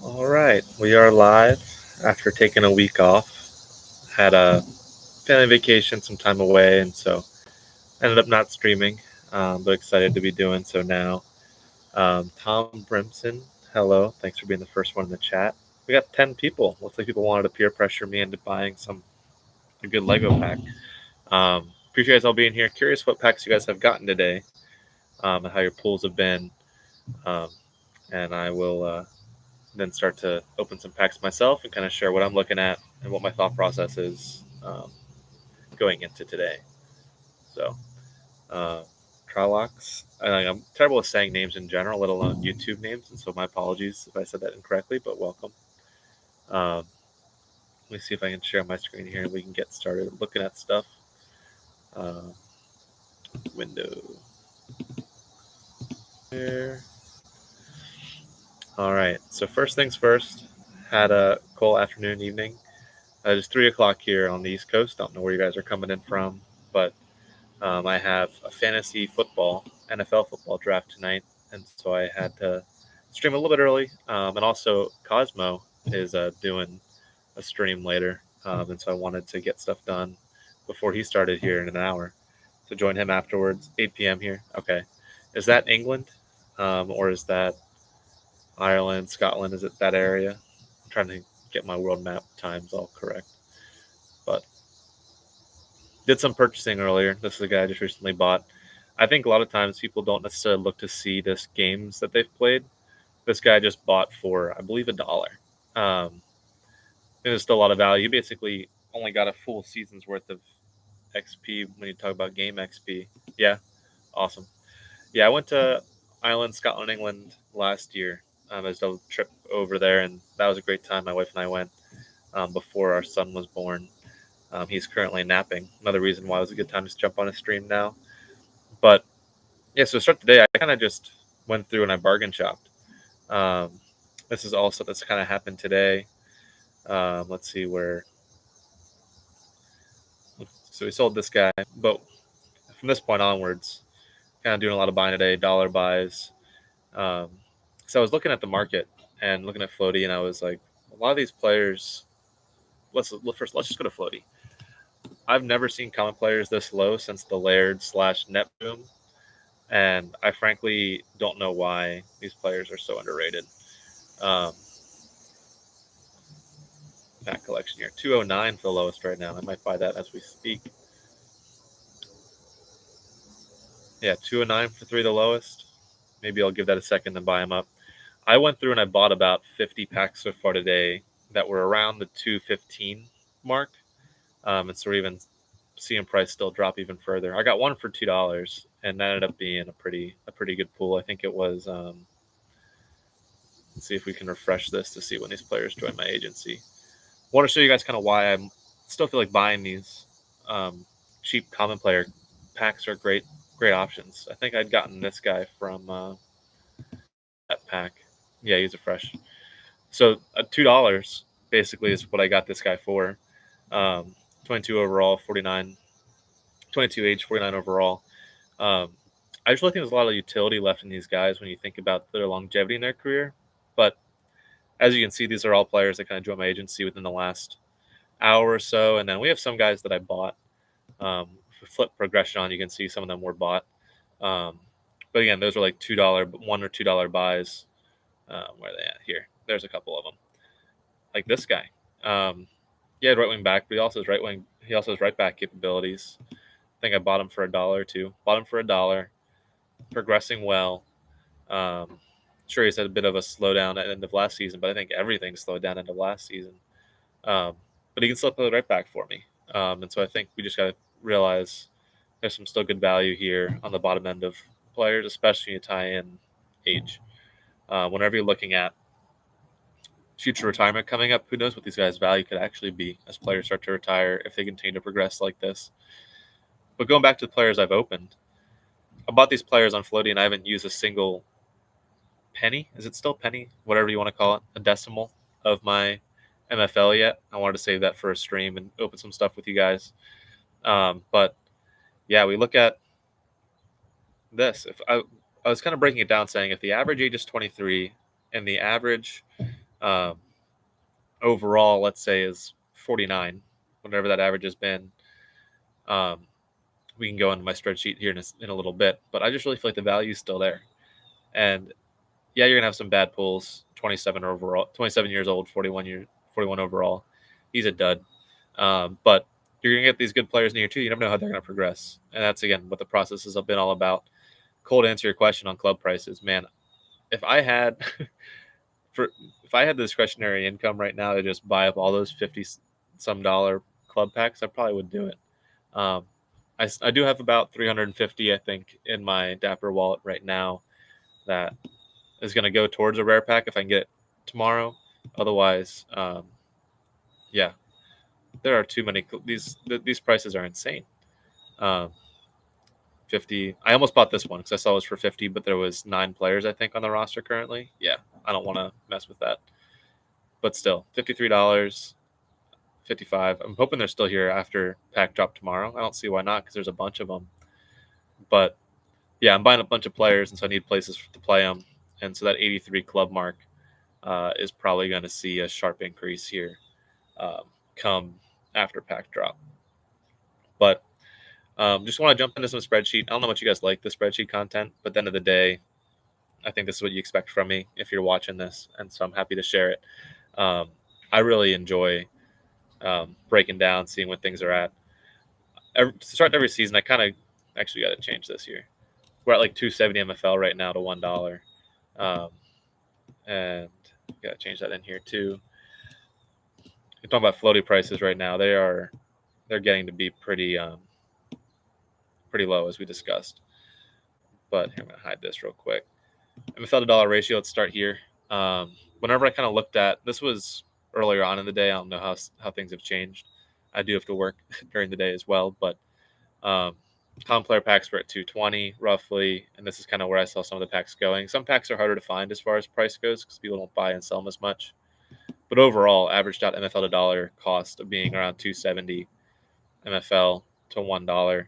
All right, we are live after taking a week off. Had a family vacation, some time away, and so ended up not streaming, but excited to be doing so now. Tom Brimson, hello. Thanks for being the first one in the chat. We got 10 people. Looks like people wanted to peer pressure me into buying a good Lego pack. Appreciate you guys all being here. Curious what packs you guys have gotten today, and how your pulls have been. Um, and I will then start to open some packs myself and kind of share what I'm looking at and what my thought process is going into today. So, uh, Tralox, I'm terrible with saying names in general, let alone YouTube names, and so my apologies if I said that incorrectly, but welcome. Let me see if I can share my screen here and we can get started looking at stuff. Window. There. All right, so first things first, had a cool afternoon, evening. It's 3 o'clock here on the East Coast. Don't know where you guys are coming in from, but I have a fantasy football, NFL football draft tonight, and so I had to stream a little bit early. And also, Cosmo is doing a stream later, and so I wanted to get stuff done before he started here in an hour. So join him afterwards, 8 p.m. here. Okay, is that England, or is that Ireland, Scotland? Is it that area? I'm trying to get my world map times all correct, but did some purchasing earlier. This is a guy I just recently bought. I think a lot of times people don't necessarily look to see this games that they've played. This guy just bought for, I believe, $1. There's still a lot of value. He basically only got a full season's worth of XP when you talk about game XP. Yeah, awesome. Yeah, I went to Ireland, Scotland, England last year as a trip over there, and that was a great time. My wife and I went before our son was born. He's currently napping. Another reason why it was a good time to jump on a stream now. But yeah, so to start the day, I kind of just went through and I bargain shopped. This is also that's kind of happened today. Let's see where. So we sold this guy, but from this point onwards, kind of doing a lot of buying today, dollar buys. So I was looking at the market and looking at Flowty, and I was like, a lot of these players. Let's just go to Flowty. I've never seen common players this low since the Laird/net boom, and I frankly don't know why these players are so underrated. Pack collection here, 209 for the lowest right now. I might buy that as we speak. Yeah, 209 for 3, the lowest. Maybe I'll give that a second and buy them up. I went through and I bought about 50 packs so far today that were around the 215 mark, and so we're even seeing price still drop even further. I got one for $2, and that ended up being a pretty good pool. I think it was. Let's see if we can refresh this to see when these players join my agency. I want to show you guys kind of why I still feel like buying these cheap common player packs are great options. I think I'd gotten this guy from that pack. Yeah, he's a fresh. So $2 basically is what I got this guy for. 22 overall, 49, 22 age, 49 overall. I just really think there's a lot of utility left in these guys when you think about their longevity in their career. But as you can see, these are all players that kind of joined my agency within the last hour or so. And then we have some guys that I bought. Flip progression on, you can see some of them were bought. But again, those are like $2, $1 or $2 buys. Where are they at? Here. There's a couple of them. Like this guy. He had right wing back, but he also has right wing. He also has right back capabilities. I think I bought him for $1 too. Bought him for $1. Progressing well. Sure, he's had a bit of a slowdown at the end of last season, but I think everything slowed down at the end of last season. But he can still play right back for me. And so I think we just got to realize there's some still good value here on the bottom end of players, especially when you tie in age. Whenever you're looking at future retirement coming up, who knows what these guys' value could actually be as players start to retire if they continue to progress like this. But going back to the players I've opened, I bought these players on Flowty and I haven't used a single penny. Is it still penny? Whatever you want to call it, a decimal of my MFL yet. I wanted to save that for a stream and open some stuff with you guys. But yeah, we look at this. If I was kind of breaking it down, saying if the average age is 23 and the average Overall, let's say, is 49, whatever that average has been. We can go into my spreadsheet here in a little bit, but I just really feel like the value is still there. And yeah, you're gonna have some bad pulls. 27 years old, 41 overall. He's a dud. But you're gonna get these good players in year two. You never know how they're gonna progress, and that's again what the process has been all about. Cole, to answer your question on club prices, man, if I had if I had the discretionary income right now to just buy up all those 50 some dollar club packs, I probably would do it. Um, I do have about 350, I think, in my Dapper wallet right now that is going to go towards a rare pack if I can get it tomorrow. Otherwise, yeah, there are too many. These prices are insane. Um, 50. I almost bought this one because I saw it was for 50, but there was 9 players, I think, on the roster currently. Yeah, I don't want to mess with that. But still, $53, 55. I'm hoping they're still here after pack drop tomorrow. I don't see why not because there's a bunch of them. But yeah, I'm buying a bunch of players, and so I need places to play them. And so that 83 club mark is probably going to see a sharp increase here come after pack drop. But just want to jump into some spreadsheet. I don't know what you guys like the spreadsheet content, but at the end of the day, I think this is what you expect from me if you're watching this, and so I'm happy to share it. I really enjoy breaking down, seeing what things are at. To start every season, I kind of actually got to change this here. We're at like 270 MFL right now to $1, and got to change that in here too. You're talking about floaty prices right now. They're getting to be pretty low as we discussed. But here, I'm gonna hide this real quick. MFL to dollar ratio. Let's start here. Whenever I kind of looked at this was earlier on in the day. I don't know how things have changed. I do have to work during the day as well, but common player packs were at 220 roughly, and this is kind of where I saw some of the packs going. Some packs are harder to find as far as price goes because people don't buy and sell them as much. But overall, averaged out MFL to dollar cost of being around 270 MFL to $1.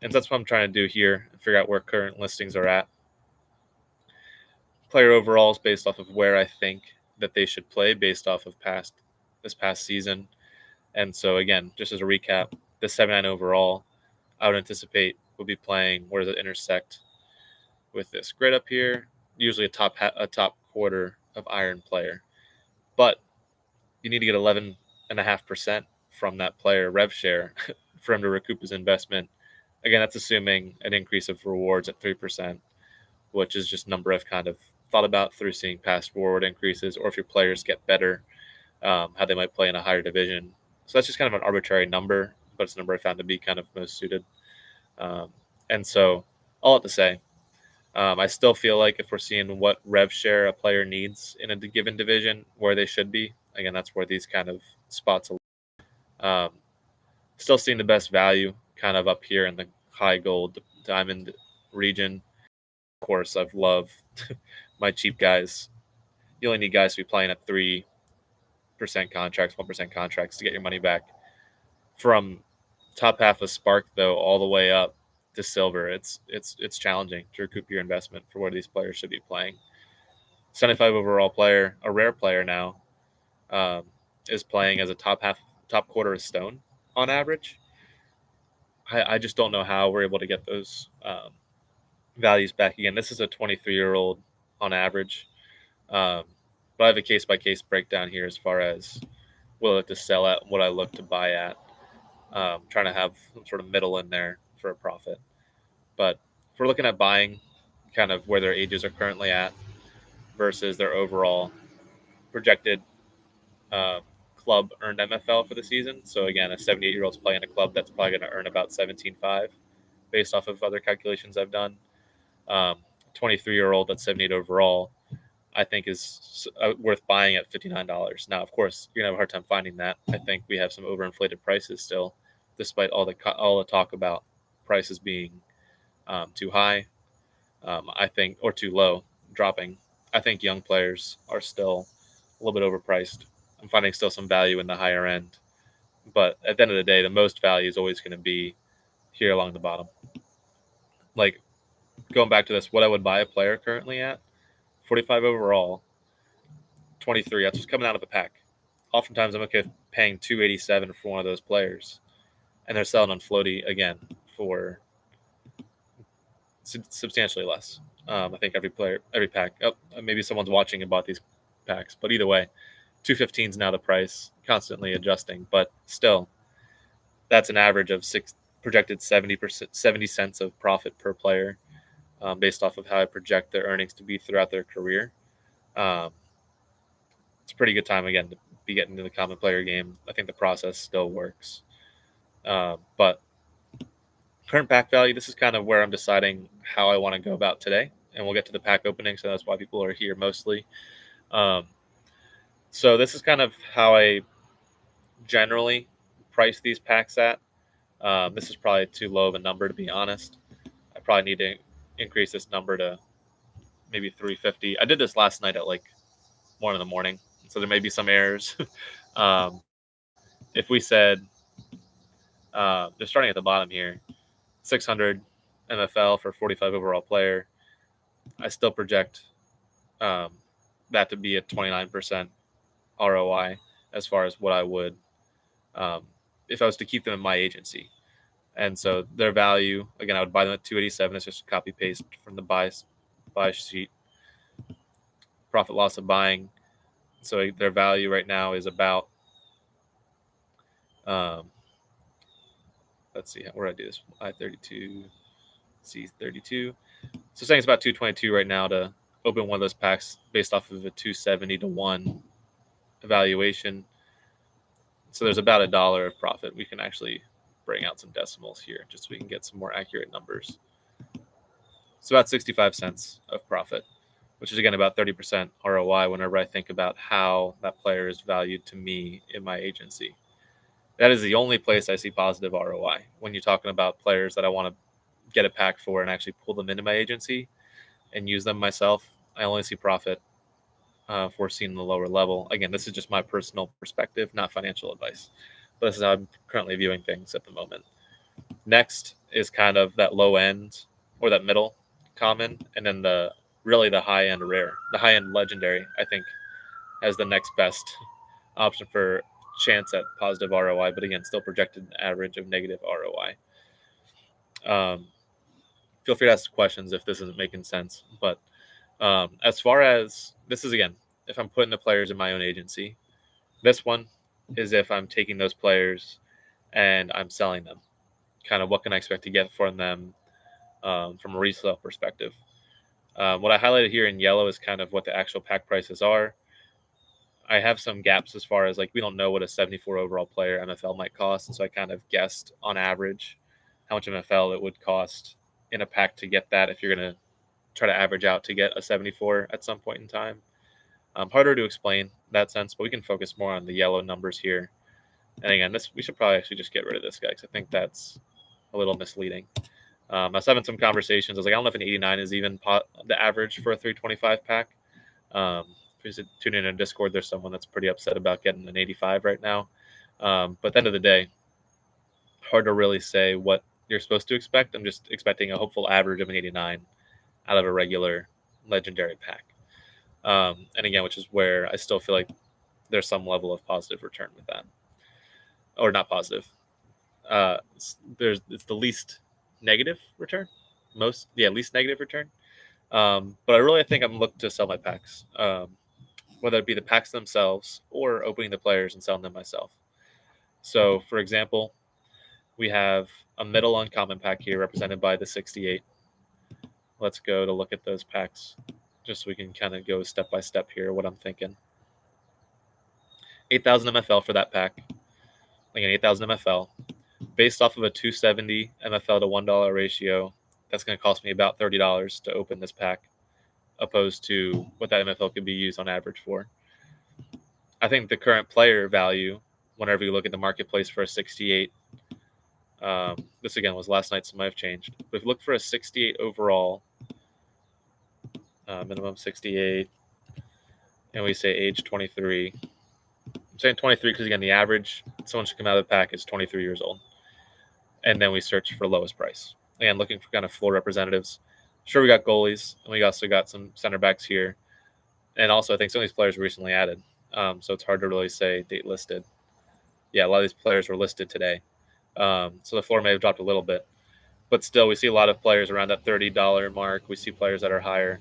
And that's what I'm trying to do here and figure out where current listings are at. Player overalls based off of where I think that they should play based off of this past season. And so again, just as a recap, the 79 overall, I would anticipate will be playing where does it intersect with this grid up here, usually a top quarter of iron player. But you need to get 11.5% from that player rev share for him to recoup his investment. Again, that's assuming an increase of rewards at 3%, which is just a number I've kind of thought about through seeing past reward increases, or if your players get better, how they might play in a higher division. So that's just kind of an arbitrary number, but it's a number I found to be kind of most suited. And so all to say, I still feel like if we're seeing what rev share a player needs in a given division, where they should be, again, that's where these kind of spots are. Still seeing the best value kind of up here in the high gold diamond region. Of course, I've loved my cheap guys. You only need guys to be playing at 3% contracts, 1% contracts to get your money back. From top half of Spark, though, all the way up to silver, it's challenging to recoup your investment for where these players should be playing. 75 overall player, a rare player now, is playing as a top quarter of stone on average. I just don't know how we're able to get those values back again. This is a 23-year-old on average, but I have a case-by-case breakdown here as far as will it to sell at, what I look to buy at. Trying to have some sort of middle in there for a profit. But if we're looking at buying kind of where their ages are currently at versus their overall projected club earned MFL for the season. So again, a 78-year-old's playing a club that's probably going to earn about 17.5 based off of other calculations I've done. 23-year-old that's 78 overall, I think is worth buying at $59. Now, of course, you're gonna have a hard time finding that. I think we have some overinflated prices still, despite all the talk about prices being too high. I think, or too low, dropping. I think young players are still a little bit overpriced. I'm finding still some value in the higher end, but at the end of the day, the most value is always going to be here along the bottom. Like going back to this, what I would buy a player currently at 45 overall, 23. That's what's coming out of the pack. Oftentimes, I'm okay with paying $287 for one of those players, and they're selling on Flowty again for substantially less. I think every pack. Oh, maybe someone's watching and bought these packs, but either way, 215 is now the price, constantly adjusting, but still, that's an average of projected 70 cents of profit per player, based off of how I project their earnings to be throughout their career. It's a pretty good time again to be getting into the common player game. I think the process still works, but current pack value. This is kind of where I'm deciding how I want to go about today, and we'll get to the pack opening. So that's why people are here mostly. So this is kind of how I generally price these packs at. This is probably too low of a number, to be honest. I probably need to increase this number to maybe 350. I did this last night at like 1 in the morning, so there may be some errors. If we said, they're starting at the bottom here, 600 MFL for 45 overall player, I still project that to be a 29% ROI as far as what I would if I was to keep them in my agency. And so their value, again, I would buy them at 287. It's just a copy paste from the buy sheet. Profit loss of buying. So their value right now is about, let's see, where did I do this? I32, C32. So saying it's about 222 right now to open one of those packs based off of a 270 to 1 evaluation. So there's about $1 of profit. We can actually bring out some decimals here just so we can get some more accurate numbers. It's about 65 cents of profit, which is again about 30% ROI whenever I think about how that player is valued to me in my agency. That is the only place I see positive ROI. When you're talking about players that I want to get a pack for and actually pull them into my agency and use them myself, I only see profit for seeing the lower level. Again, this is just my personal perspective, not financial advice. But this is how I'm currently viewing things at the moment. Next is kind of that low end or that middle common, and then the high end rare. The high end legendary, I think, has the next best option for chance at positive ROI, but again, still projected average of negative ROI. Feel free to ask questions if this isn't making sense. But as far as this is, again, if I'm putting the players in my own agency, this one is if I'm taking those players and I'm selling them. Kind of what can I expect to get from them from a resale perspective. What I highlighted here in yellow is kind of what the actual pack prices are. I have some gaps as far as like we don't know what a 74 overall player MFL might cost. And so I kind of guessed on average how much MFL it would cost in a pack to get that if you're going to try to average out to get a 74 at some point in time. Harder to explain in that sense, but we can focus more on the yellow numbers here. And again, we should probably actually just get rid of this guy because I think that's a little misleading. I was having some conversations. I was like, I don't know if an 89 is even the average for a 325 pack. If you tune in Discord, there's someone that's pretty upset about getting an 85 right now. But at the end of the day, hard to really say what you're supposed to expect. I'm just expecting a hopeful average of an 89 out of a regular legendary pack. And again, which is where I still feel like there's some level of positive return with that. Or not positive. It's the least negative return. Least negative return. But I really think I'm looking to sell my packs. Whether it be the packs themselves or opening the players and selling them myself. So, for example, we have a middle uncommon pack here represented by the 68. Let's go to look at those packs just so we can kind of go step by step here, what I'm thinking. 8,000 MFL for that pack. Again, 8,000 MFL. Based off of a 270 MFL to $1 ratio, that's going to cost me about $30 to open this pack, opposed to what that MFL could be used on average for. I think the current player value, whenever you look at the marketplace for a 68, this again was last night, so might have changed. But if you look for a 68 overall, minimum 68, and we say age 23. I'm saying 23 because, again, the average someone should come out of the pack is 23 years old. And then we search for lowest price. Again, looking for kind of floor representatives. Sure, we got goalies, and we also got some center backs here. And also, I think some of these players were recently added, so it's hard to really say date listed. Yeah, a lot of these players were listed today, so the floor may have dropped a little bit, but still, we see a lot of players around that $30 mark. We see players that are higher.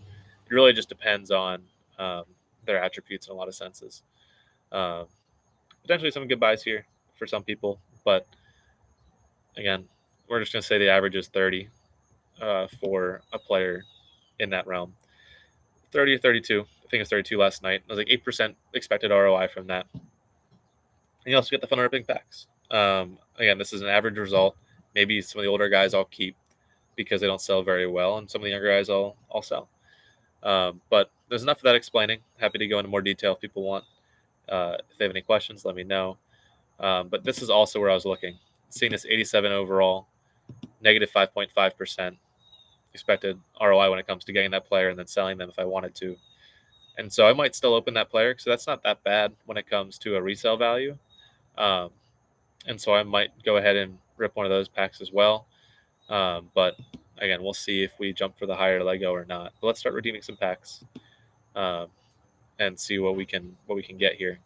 It really just depends on um, their attributes in a lot of senses. Um, Potentially some good buys here for some people, but again, we're just going to say the average is 30 for a player in that realm. 30 to 32. I think it was 32 last night. It was like 8% expected ROI from that. And you also get the fun ripping packs. Again, this is an average result. Maybe some of the older guys I'll keep because they don't sell very well, and some of the younger guys I'll sell. But there's enough of that explaining. Happy to go into more detail if people want. If they have any questions, let me know. But this is also where I was looking. Seeing this 87 overall, negative 5.5% expected ROI when it comes to getting that player and then selling them if I wanted to. And so I might still open that player because that's not that bad when it comes to a resale value. Um, and so I might go ahead and rip one of those packs as well. But again, we'll see if we jump for the higher Lego or not. But let's start redeeming some packs and see what we can get here.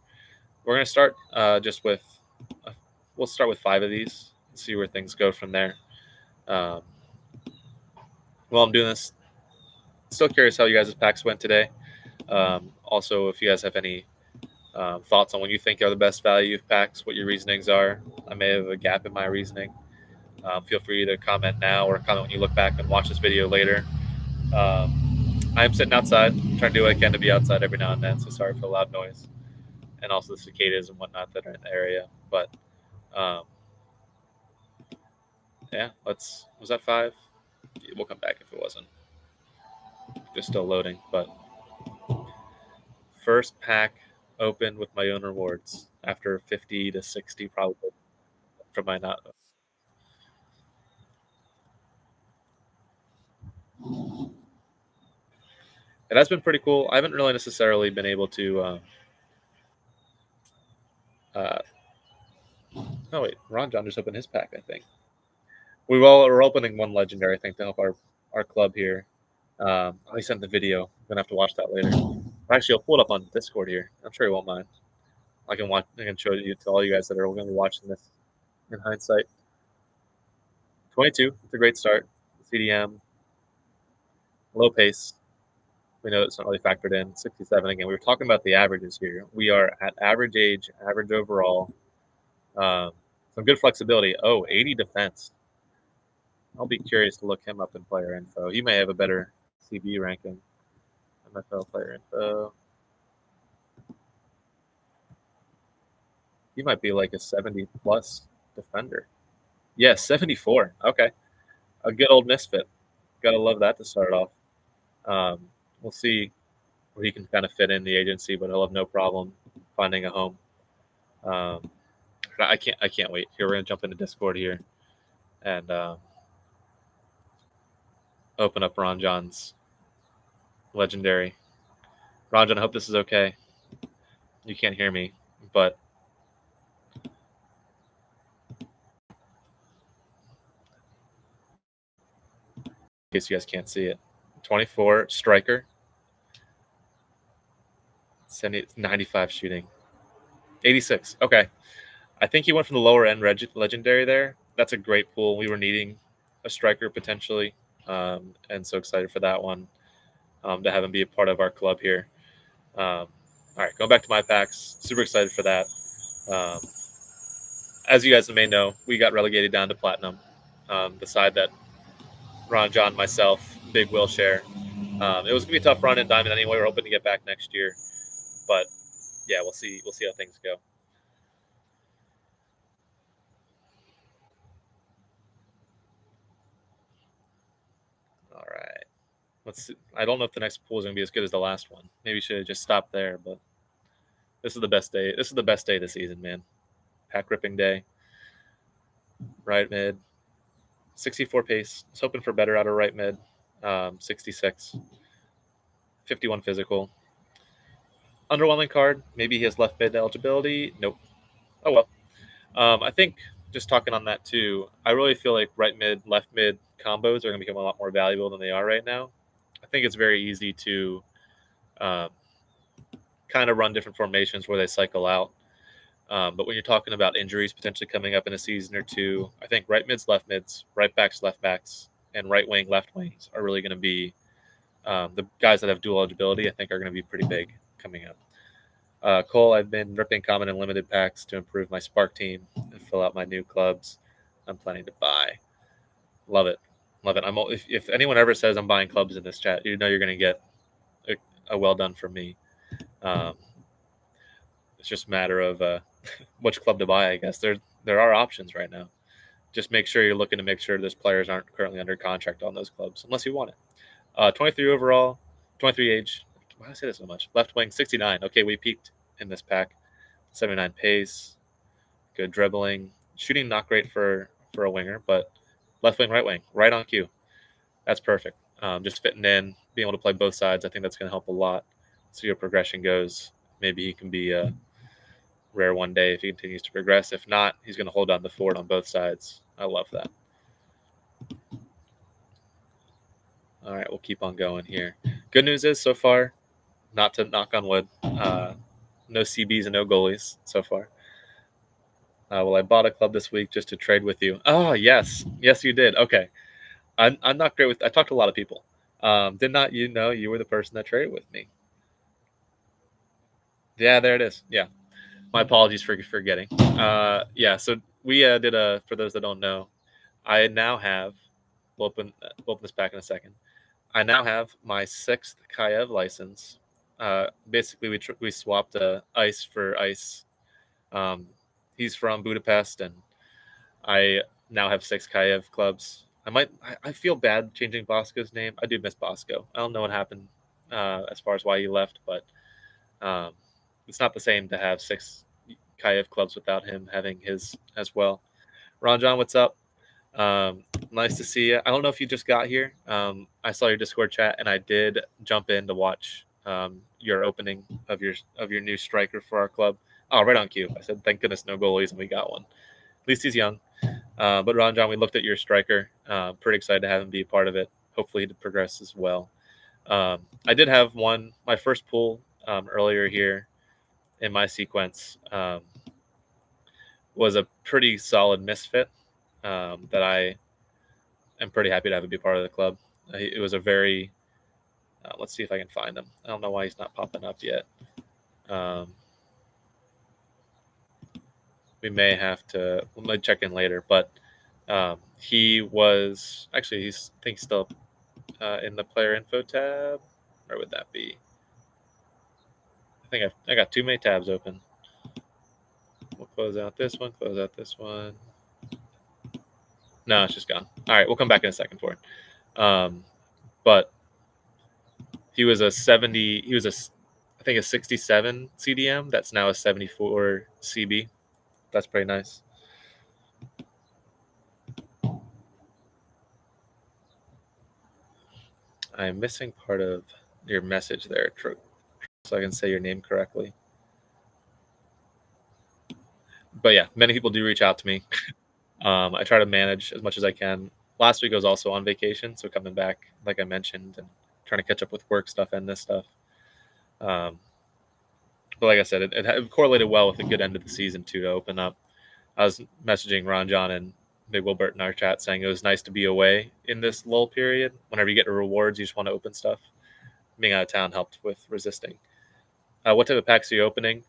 We're gonna start just with we'll start with 5 of these and see where things go from there. While I'm doing this, still curious how you guys' packs went today. Also, if you guys have any thoughts on when you think are the best value of packs, what your reasonings are. I may have a gap in my reasoning. Feel free to comment now or comment when you look back and watch this video later. I'm sitting outside, trying to do what I can to be outside every now and then, so sorry for the loud noise. And also the cicadas and whatnot that are in the area. But yeah, was that 5? We'll come back if it wasn't. Just still loading. But first pack opened with my own rewards after 50 to 60 probably from my not. It has been pretty cool. I haven't really necessarily been able to. Oh wait, Ron John just opened his pack. I think we're opening one legendary. I think to help our club here. He sent the video. I'm gonna have to watch that later. Actually, I'll pull it up on Discord here. I'm sure he won't mind. I can watch. I can show you to all you guys that are going to be watching this. In hindsight, 22. It's a great start. CDM, low pace. We know it's not really factored in. 67 again. We were talking about the averages here. We are at average age, average overall. Some good flexibility. Oh, 80 defense. I'll be curious to look him up in player info. He may have a better CB ranking. MFL player info. He might be like a 70 plus defender. Yeah, 74. Okay. A good old misfit. Gotta love that to start off. We'll see where he can kind of fit in the agency, but he'll have no problem finding a home. I can't wait. Here, we're gonna jump into Discord here and open up Ron John's legendary. Ron John, I hope this is okay. You can't hear me, but in case you guys can't see it, 24 striker, 95 shooting, 86. Okay, I think he went from the lower end legendary there. That's a great pool. We were needing a striker potentially, and so excited for that one to have him be a part of our club here. All right, going back to my packs. Super excited for that. As you guys may know, we got relegated down to platinum. The side that Ron, John, myself, Big Will share. It was gonna be a tough run in Diamond anyway. We're hoping to get back next year, but yeah, we'll see. We'll see how things go. All right. Let's see. I don't know if the next pool is gonna be as good as the last one. Maybe should have just stopped there, but this is the best day. This is the best day of the season, man. Pack ripping day. Right mid. 64 pace. I was hoping for better out of right mid. 66. 51 physical. Underwhelming card. Maybe he has left mid eligibility. Nope. Oh well. I think just talking on that too, I really feel like right mid, left mid combos are going to become a lot more valuable than they are right now. I think it's very easy to kind of run different formations where they cycle out. But when you're talking about injuries potentially coming up in a season or two, I think right mids, left mids, right backs, left backs, and right wing, left wings are really going to be the guys that have dual eligibility. I think are going to be pretty big coming up. Cole, I've been ripping common and limited packs to improve my Spark team and fill out my new clubs I'm planning to buy. Love it. Love it. If anyone ever says I'm buying clubs in this chat, you know you're going to get a well done from me. It's just a matter of which club to buy, I guess. There are options right now. Just make sure you're looking to make sure those players aren't currently under contract on those clubs, unless you want it. 23 overall, 23 age. Why did I say this so much? Left wing, 69. Okay, we peaked in this pack. 79 pace, good dribbling. Shooting not great for a winger, but left wing, right on cue. That's perfect. Just fitting in, being able to play both sides. I think that's going to help a lot. See your progression goes. Maybe he can be rare one day if he continues to progress. If not, he's going to hold down the fort on both sides. I love that. All right, we'll keep on going here. Good news is so far, not to knock on wood, no CBs and no goalies so far. Well, I bought a club this week just to trade with you. Oh, yes, you did. Okay, I'm not great with. I talked to a lot of people. Did not you know you were the person that traded with me? Yeah, there it is. Yeah, my apologies for forgetting. Yeah, so we did a. For those that don't know, I now have. We'll open this back in a second. I now have my 6th Kayev license. Basically, we swapped ice for ice. He's from Budapest, and I now have 6 Kayev clubs. I feel bad changing Bosco's name. I do miss Bosco. I don't know what happened as far as why he left, but it's not the same to have 6 Kayev clubs without him having his as well. Ron John, what's up? Nice to see you. I don't know if you just got here. I saw your Discord chat, and I did jump in to watch your opening of your new striker for our club. Oh, right on cue. I said, thank goodness no goalies, and we got one. At least he's young. But Ron John, we looked at your striker. Pretty excited to have him be a part of it. Hopefully he progresses well. I did have my first pull earlier here in my sequence was a pretty solid misfit that I am pretty happy to have it be part of the club. It was a very let's see if I can find him. I don't know why he's not popping up yet. We may have to. We might check in later, but he was actually. I think he's still in the player info tab. Where would that be? I think I got too many tabs open. We'll close out this one. Close out this one. No, it's just gone. All right, we'll come back in a second for it. But he was a 70. He was I think a 67 CDM. That's now a 74 CB. That's pretty nice. I'm missing part of your message there, so I can say your name correctly. But yeah, many people do reach out to me. I try to manage as much as I can. Last week I was also on vacation, so coming back, like I mentioned, and trying to catch up with work stuff and this stuff. But like I said, it correlated well with a good end of the season too to open up. I was messaging Ron John and Big Wilbert in our chat saying it was nice to be away in this lull period. Whenever you get rewards, you just want to open stuff. Being out of town helped with resisting. What type of packs are you opening?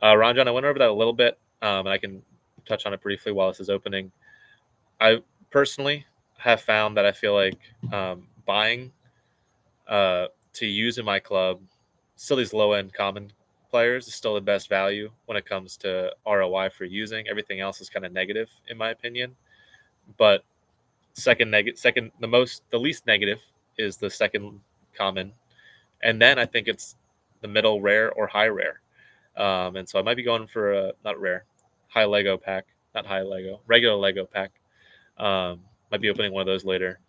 Ron John, I went over that a little bit, and I can touch on it briefly while this is opening. I personally have found that I feel like buying to use in my club, still these low-end common players is still the best value when it comes to ROI for using. Everything else is kind of negative in my opinion. But the least negative is the second common, and then I think it's the middle rare or high rare. And so I might be going for a not rare, high Lego pack, not high Lego, regular Lego pack. Might be opening one of those later,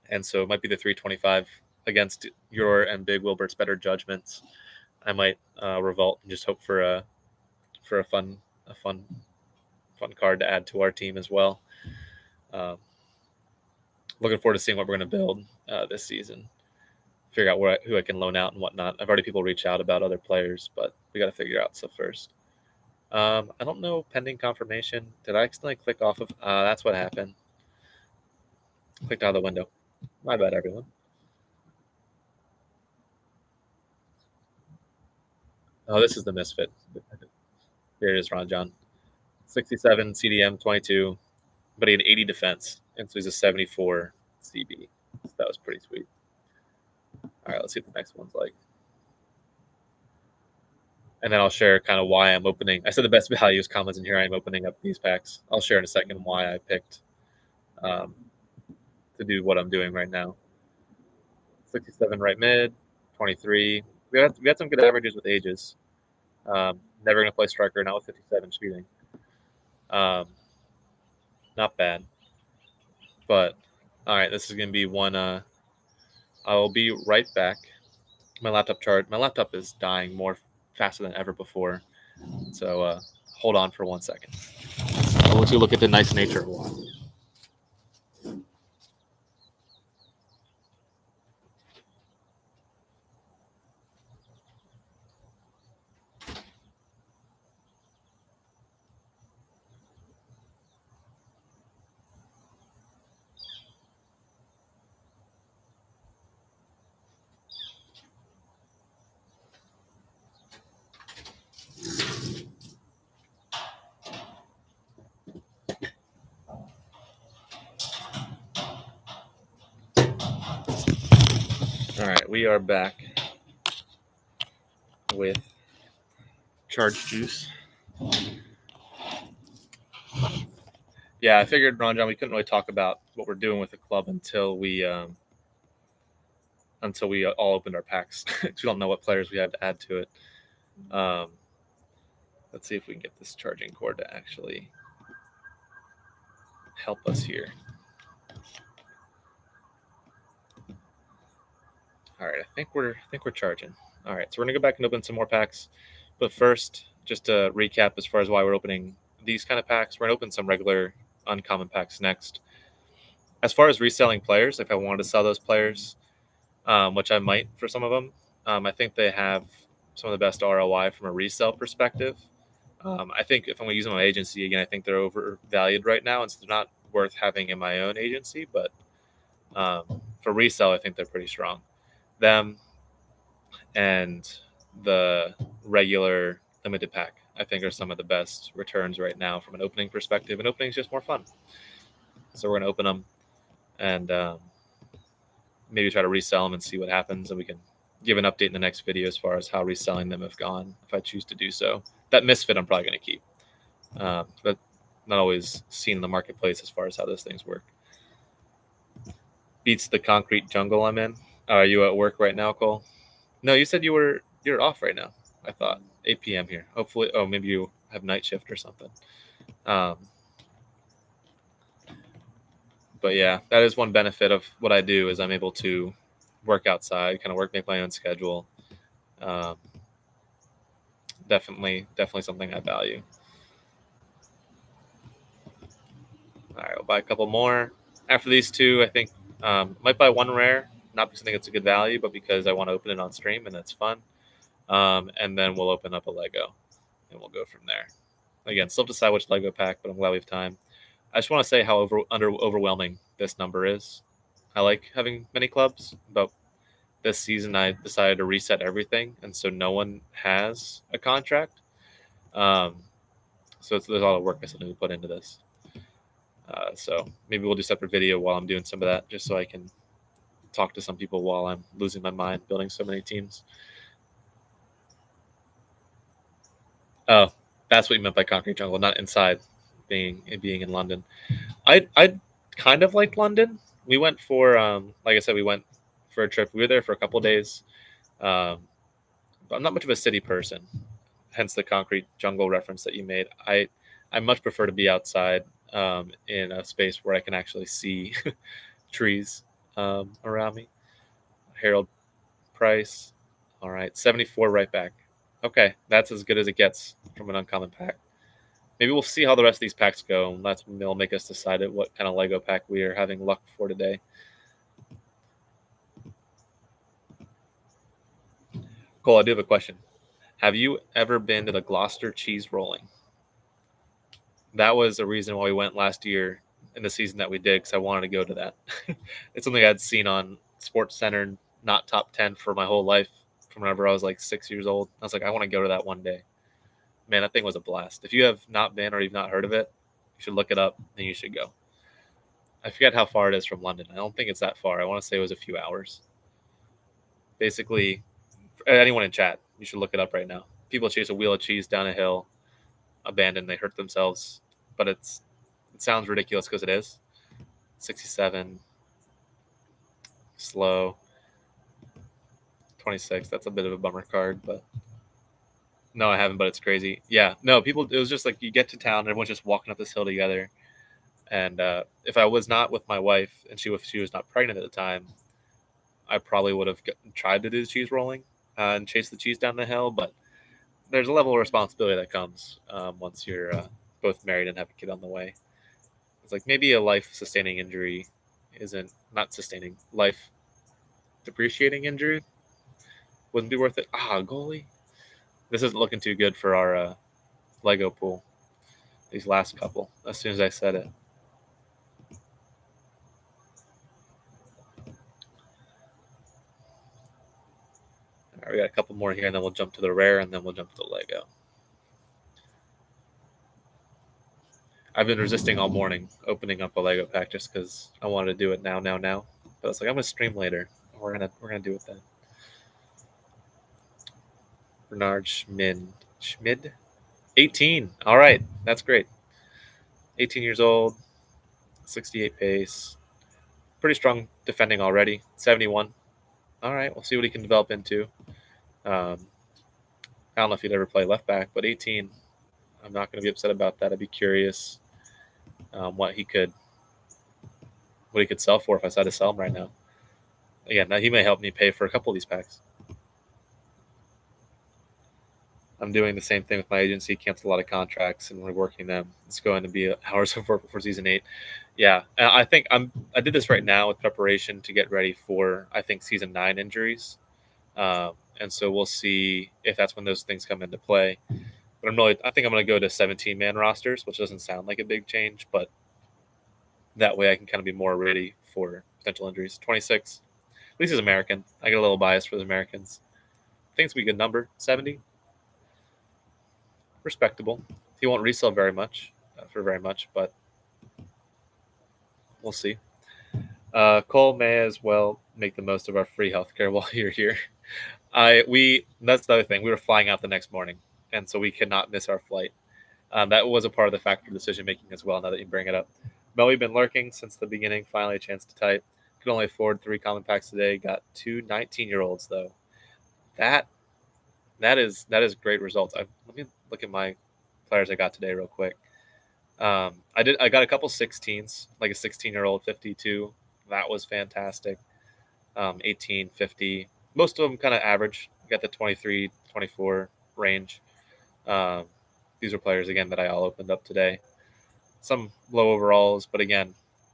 and so it might be the 325 against your and Big Wilbert's better judgments. I might revolt and just hope for a fun card to add to our team as well. Looking forward to seeing what we're going to build this season. figure out who I can loan out and whatnot. I've already people reach out about other players, but we got to figure out stuff first. I don't know. Pending confirmation. Did I accidentally click off of? That's what happened. Clicked out of the window. My bad, everyone. Oh, this is the misfit. Here it is, Ron John. 67 CDM, 22, but he had 80 defense, and so he's a 74 CB. So that was pretty sweet. All right, let's see what the next one's like. And then I'll share kind of why I'm opening. I said the best value is comments, and here I am opening up these packs. I'll share in a second why I picked to do what I'm doing right now. 67 right mid, 23. We had some good averages with ages. Never going to play striker, not with 57 shooting. Not bad. But, all right, this is going to be one. I will be right back. My laptop is dying more faster than ever before. So hold on for 1 second. I'll let you look at the nice nature of why. All right, we are back with Charge Juice. Yeah, I figured, Ron John, we couldn't really talk about what we're doing with the club until we all opened our packs. Because we don't know what players we have to add to it. Let's see if we can get this charging cord to actually help us here. All right, I think we're charging. All right, so we're gonna go back and open some more packs, but first, just to recap as far as why we're opening these kind of packs, we're gonna open some regular uncommon packs next. As far as reselling players, if I wanted to sell those players, which I might for some of them, I think they have some of the best ROI from a resale perspective. I think if I'm going to use them on my agency again, I think they're overvalued right now, and so they're not worth having in my own agency. But for resale, I think they're pretty strong. Them and the regular limited pack, I think, are some of the best returns right now from an opening perspective. And opening is just more fun, so we're going to open them and maybe try to resell them and see what happens, and we can give an update in the next video as far as how reselling them have gone if I choose to do so. That misfit I'm probably going to keep, but not always seen in the marketplace as far as how those things work. Beats the concrete jungle I'm in. Are you at work right now, Cole? No, you said you're off right now. I thought 8 p.m. here. Hopefully, maybe you have night shift or something. But yeah, that is one benefit of what I do is I'm able to work outside, kind of make my own schedule. Definitely something I value. All right, I'll buy a couple more. After these two, I think might buy one rare, not because I think it's a good value, but because I want to open it on stream and that's fun. And then we'll open up a Lego, and we'll go from there. Again, still decide which Lego pack, but I'm glad we have time. I just want to say how overwhelming this number is. I like having many clubs, but this season I decided to reset everything, and so no one has a contract. So there's a lot of work I still need to put into this. So maybe we'll do a separate video while I'm doing some of that, just so I can talk to some people while I'm losing my mind building so many teams. Oh, that's what you meant by concrete jungle, not inside being in London. I kind of liked London. We went for like I said, we went for a trip. We were there for a couple of days. But I'm not much of a city person, hence the concrete jungle reference that you made. I much prefer to be outside in a space where I can actually see trees around me. Harold Price. All right, 74 right back. Okay, that's as good as it gets from an uncommon pack. Maybe we'll see how the rest of these packs go, and they'll make us decide what kind of Lego pack we are having luck for today. Cole, I do have a question. Have you ever been to the Gloucester cheese rolling? That was the reason why we went last year in the season that we did, because I wanted to go to that. It's something I'd seen on Sports Center, not top 10 for my whole life from whenever I was like 6 years old. I was like, I want to go to that one day. Man, that thing was a blast. If you have not been or you've not heard of it, you should look it up and you should go. I forget how far it is from London. I don't think it's that far. I want to say it was a few hours. Basically, anyone in chat, you should look it up right now. People chase a wheel of cheese down a hill, abandoned, they hurt themselves, but it sounds ridiculous because it is. 67, slow, 26. That's a bit of a bummer card, but no, I haven't, but it's crazy. Yeah, no, people, it was just like you get to town, and everyone's just walking up this hill together. And if I was not with my wife and she was not pregnant at the time, I probably would have tried to do the cheese rolling and chase the cheese down the hill. But there's a level of responsibility that comes once you're both married and have a kid on the way. It's like maybe a life-sustaining injury isn't not sustaining, life-depreciating injury wouldn't be worth it. Goalie. This isn't looking too good for our Lego pool. These last couple, as soon as I said it. All right, we got a couple more here, and then we'll jump to the rare, and then we'll jump to the Lego. I've been resisting all morning opening up a Lego pack just because I wanted to do it now. But it's like I'm gonna stream later. We're gonna do it then. Bernard Schmid, 18. All right, that's great. 18 years old, 68 pace, pretty strong defending already. 71. All right, we'll see what he can develop into. I don't know if he'd ever play left back, but 18. I'm not going to be upset about that. I'd be curious what he could sell for if I decided to sell him right now. Again, now he may help me pay for a couple of these packs. I'm doing the same thing with my agency, cancel a lot of contracts and reworking them. It's going to be hours of work before season 8. Yeah, I think I did this right now with preparation to get ready for, I think, season 9 injuries. And so we'll see if that's when those things come into play. But I think I'm going to go to 17-man rosters, which doesn't sound like a big change, but that way I can kind of be more ready for potential injuries. 26, at least he's American. I get a little bias for the Americans. I think it's going to be a good number. 70, respectable. He won't resell very much, but we'll see. Cole may as well make the most of our free healthcare while you're here. That's the other thing. We were flying out the next morning, and so we cannot miss our flight. That was a part of the factor of decision making as well. Now that you bring it up, but we've been lurking since the beginning. Finally, a chance to type. Could only afford 3 common packs today. Got 2 19-year-olds though. That is great results. Let me look at my players I got today real quick. I got a couple 16s, like a 16-year-old 52. That was fantastic. 18, 50. Most of them kind of average. I got the 23, 24 range. These are players, again, that I all opened up today. Some low overalls, but again,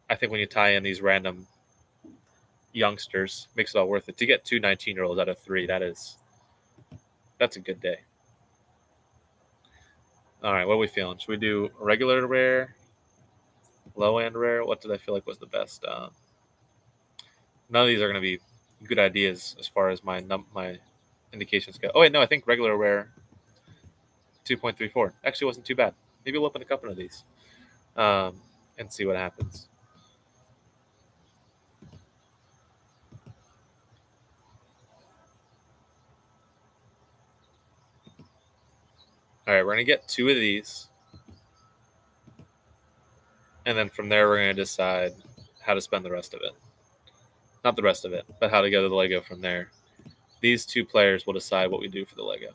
I think when you tie in these random youngsters, makes it all worth it. To get 2 19-year-olds out of 3, that's a good day. All right, what are we feeling? Should we do regular rare, low end rare? What did I feel like was the best? None of these are going to be good ideas as far as my indications go. Oh wait, no, I think regular rare 2.34 actually wasn't too bad. Maybe we'll open a couple of these and see what happens. All right, we're going to get 2 of these. And then from there, we're going to decide how to spend the rest of it. Not the rest of it, but how to go to the Lego from there. These 2 players will decide what we do for the Lego.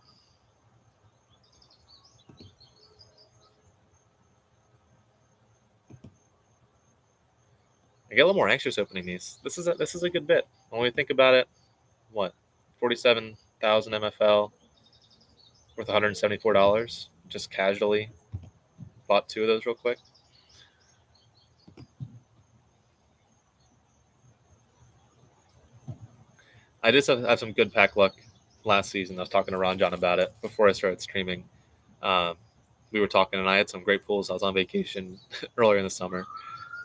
I get a little more anxious opening these. This is a good bit. When we think about it, what? 47,000 MFL worth $174. Just casually bought 2 of those real quick. I just have some good pack luck last season. I was talking to Ron John about it before I started streaming. We were talking, and I had some great pools. I was on vacation earlier in the summer.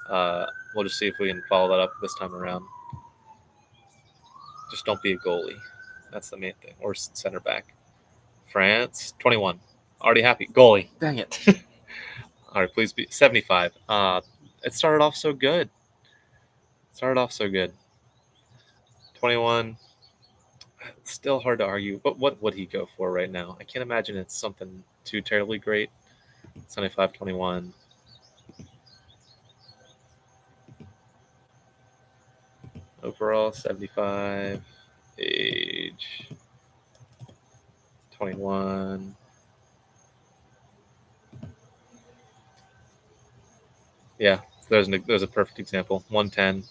We'll just see if we can follow that up this time around. Just don't be a goalie. That's the main thing. Or center back. France, 21. Already happy. Goalie. Dang it. All right, please be 75. It started off so good. 21. Still hard to argue. But what would he go for right now? I can't imagine it's something too terribly great. 75, 21. Overall, 75. Age, 21. Yeah, there's a perfect example. 110.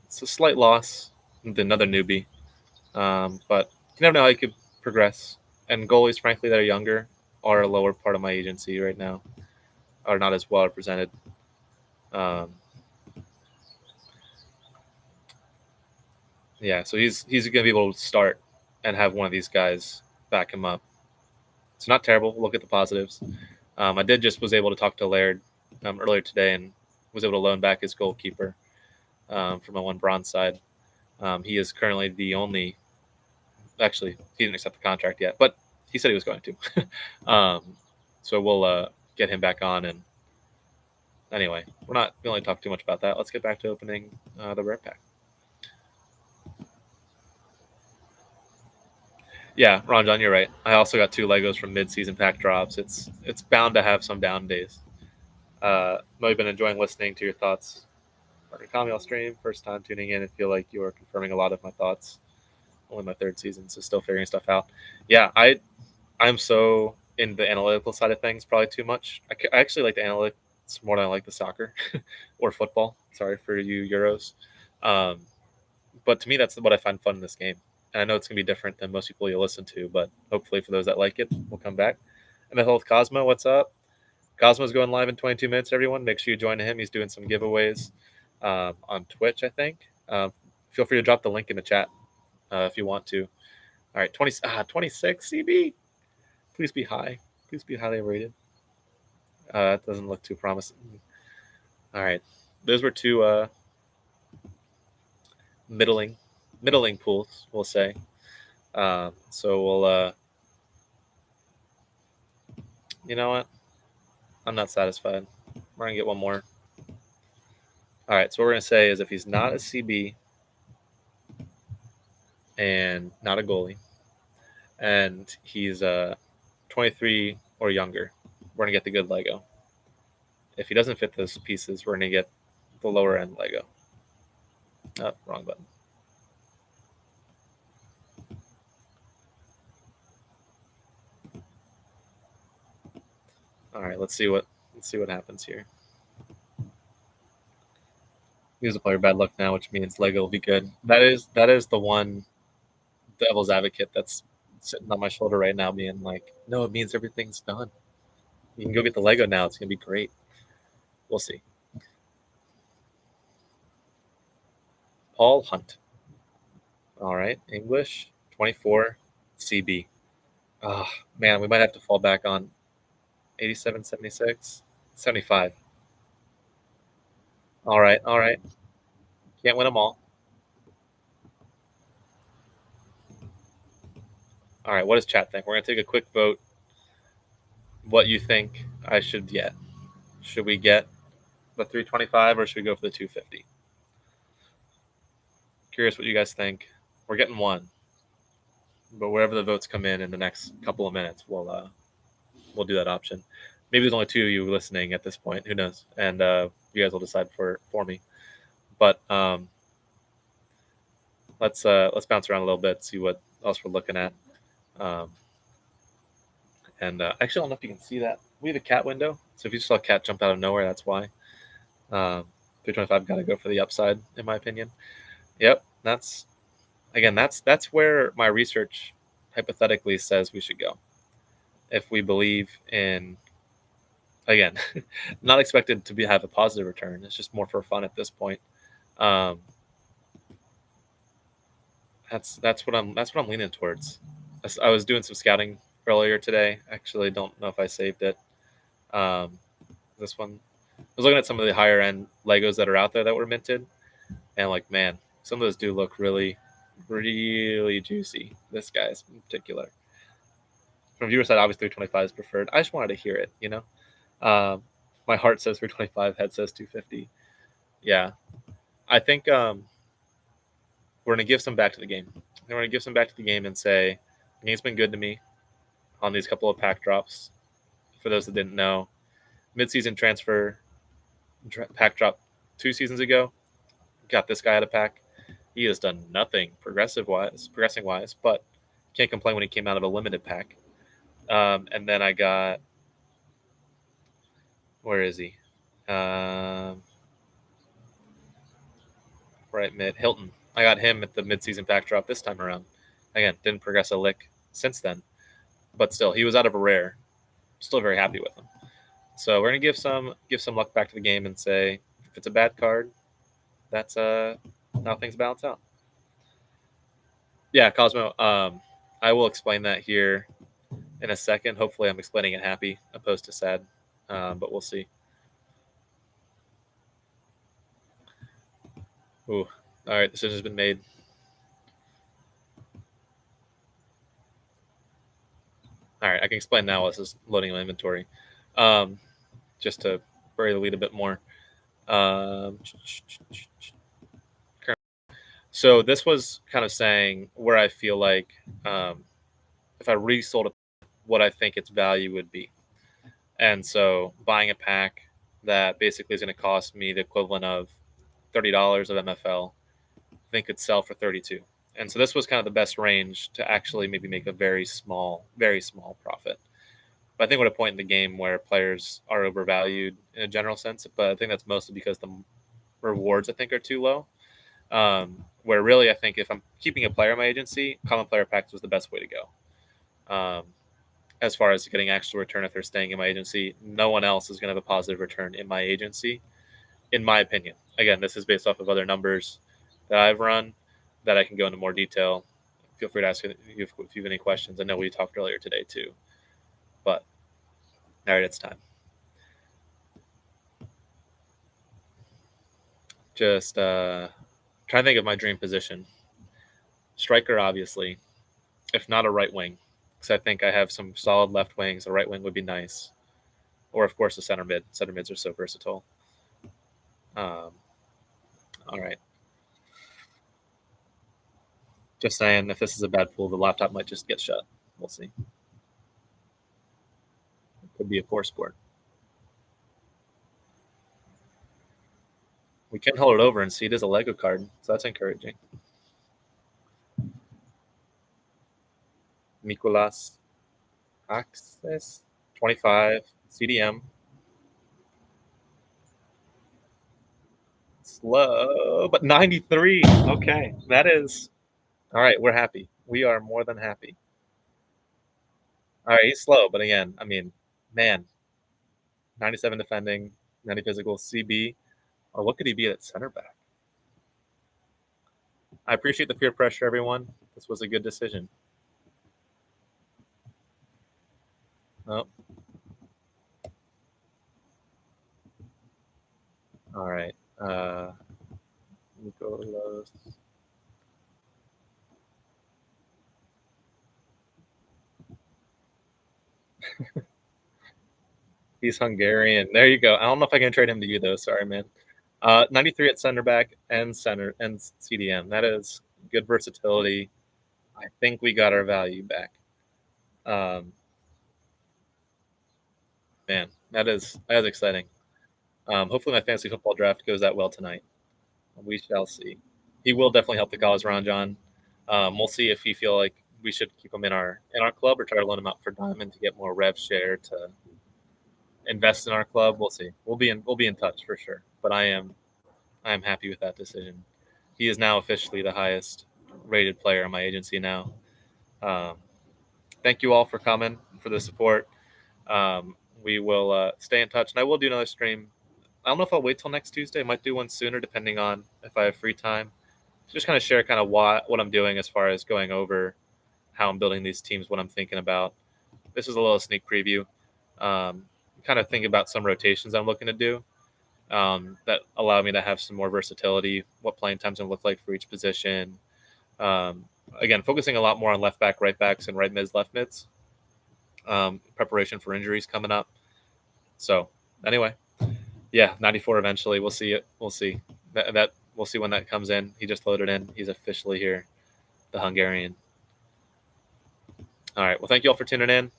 It's a slight loss with another newbie, but you never know how he could progress. And goalies, frankly, that are younger are a lower part of my agency right now, are not as well represented. Yeah, so he's going to be able to start and have one of these guys back him up. It's not terrible. Look at the positives. I was able to talk to Laird earlier today and was able to loan back his goalkeeper from my one bronze side. He is currently the only. Actually, he didn't accept the contract yet, but he said he was going to. So we'll get him back on. And anyway, we only talk too much about that. Let's get back to opening the rare pack. Yeah, Ron John, you're right. I also got 2 Legos from mid-season pack drops. It's bound to have some down days. I've been enjoying listening to your thoughts on your Kamiel stream. First time tuning in and feel like you are confirming a lot of my thoughts. Only my 3rd season, so still figuring stuff out. Yeah, I'm so in the analytical side of things, probably too much. I actually like the analytics more than I like the soccer or football. Sorry for you Euros. But to me, that's what I find fun in this game. And I know it's going to be different than most people you listen to, but hopefully for those that like it, we'll come back. MFL with Cosmo, what's up? Cosmo's going live in 22 minutes, everyone. Make sure you join him. He's doing some giveaways on Twitch, I think. Feel free to drop the link in the chat if you want to. All right, 26 CB. Please be high. Please be highly rated. That doesn't look too promising. All right, those were 2 middling pools, we'll say. So we'll, you know what? I'm not satisfied. We're going to get one more. All right, so what we're going to say is if he's not a CB and not a goalie, and he's 23 or younger, we're going to get the good Lego. If he doesn't fit those pieces, we're going to get the lower end Lego. Oh, wrong button. All right, let's see what happens here. Use a player bad luck now, which means Lego will be good. That is the one devil's advocate that's sitting on my shoulder right now, being like, no, it means everything's done. You can go get the Lego now. It's gonna be great. We'll see. Paul Hunt. All right, English 24 CB. Oh man, we might have to fall back on 87, 76, 75. All right. Can't win them all. All right, what does chat think? We're going to take a quick vote. What you think I should get? Should we get the 325 or should we go for the 250? Curious what you guys think. We're getting one, but wherever the votes come in the next couple of minutes, we'll do that option. Maybe there's only 2 of you listening at this point. Who knows? And you guys will decide for me. But let's bounce around a little bit, see what else we're looking at. And actually, I don't know if you can see that. We have a cat window, so if you saw a cat jump out of nowhere, that's why. 325 got to go for the upside, in my opinion. Yep, that's where my research hypothetically says we should go. If we believe in, again, not expected to have a positive return. It's just more for fun at this point. I That's what I'm leaning towards. I was doing some scouting earlier today. Actually, don't know if I saved it. Um, this one, I was looking at some of the higher end Legos that are out there that were minted, and like, man, some of those do look really, really juicy. This guy's in particular. From viewer side, obviously 325 is preferred. I just wanted to hear it, you know. My heart says 325, head says 250. Yeah, I think we're gonna give some back to the game. We're gonna give some back to the game and say the game's been good to me on these couple of pack drops. For those that didn't know, midseason transfer pack drop 2 seasons ago. Got this guy out of pack. He has done nothing progressing wise, but can't complain when he came out of a limited pack. And then I got, where is he? Right mid, Hilton. I got him at the midseason pack drop this time around. Again, didn't progress a lick since then, but still, he was out of a rare. Still very happy with him. So we're gonna give some luck back to the game and say if it's a bad card, that's how things balance out. Yeah, Cosmo. I will explain that here in a second. Hopefully, I'm explaining it happy opposed to sad, but we'll see. Ooh, all right. Decision's been made. All right, I can explain now. This is loading my inventory, just to bury the lead a bit more. So this was kind of saying where I feel like if I resold it, what I think its value would be. And so buying a pack that basically is going to cost me the equivalent of $30 of MFL, I think could sell for 32. And so this was kind of the best range to actually maybe make a very small profit. But I think we're at a point in the game where players are overvalued in a general sense. But I think that's mostly because the rewards I think are too low. Where really I think if I'm keeping a player in my agency, common player packs was the best way to go. As far as getting actual return if they're staying in my agency, no one else is going to have a positive return in my agency, in my opinion. Again, this is based off of other numbers that I've run that I can go into more detail. Feel free to ask if you have any questions. I know we talked earlier today too. But all right, it's time. Just trying to think of my dream position. Striker, obviously, if not a right wing, because I think I have some solid left wings. A right wing would be nice, or of course a center mid. Center mids are so versatile. All right. Just saying, if this is a bad pool, the laptop might just get shut. We'll see. It could be a poor sport. We can hold it over and see it is a Lego card, so that's encouraging. Mikulas Access 25 CDM. Slow, but 93. Okay, that is all right. We're happy. We are more than happy. All right, he's slow, but again, I mean, man, 97 defending, 90 physical, CB. Or what could he be at center back? I appreciate the peer pressure, everyone. This was a good decision. Oh. All right. Nicolas. He's Hungarian. There you go. I don't know if I can trade him to you though. Sorry, man. 93 at center back and center and CDM. That is good versatility. I think we got our value back. Man, that is exciting. Hopefully, my fantasy football draft goes that well tonight. We shall see. He will definitely help the cause, Ron John. We'll see if you feel like we should keep him in our club or try to loan him out for Diamond to get more rev share to invest in our club. We'll see. We'll be in touch for sure. But I am happy with that decision. He is now officially the highest rated player in my agency now. Thank you all for coming, for the support. We will stay in touch, and I will do another stream. I don't know if I'll wait till next Tuesday. I might do one sooner, depending on if I have free time. just kind of share kind of what I'm doing as far as going over how I'm building these teams, what I'm thinking about. This is a little sneak preview. Kind of think about some rotations I'm looking to do that allow me to have some more versatility, what playing time's going to look like for each position. Again, focusing a lot more on left back, right backs, and right mids, left mids. Preparation for injuries coming up. So anyway, yeah, 94 eventually. We'll see it. We'll see that. We'll see when that comes in. He just loaded in. He's officially here, the Hungarian. All right. Well, thank you all for tuning in.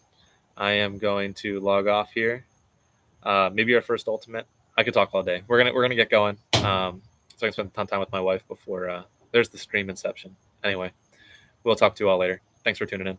I am going to log off here. Maybe our first ultimate. I could talk all day. We're gonna get going. So I can spend some time with my wife before there's the stream inception. Anyway, we'll talk to you all later. Thanks for tuning in.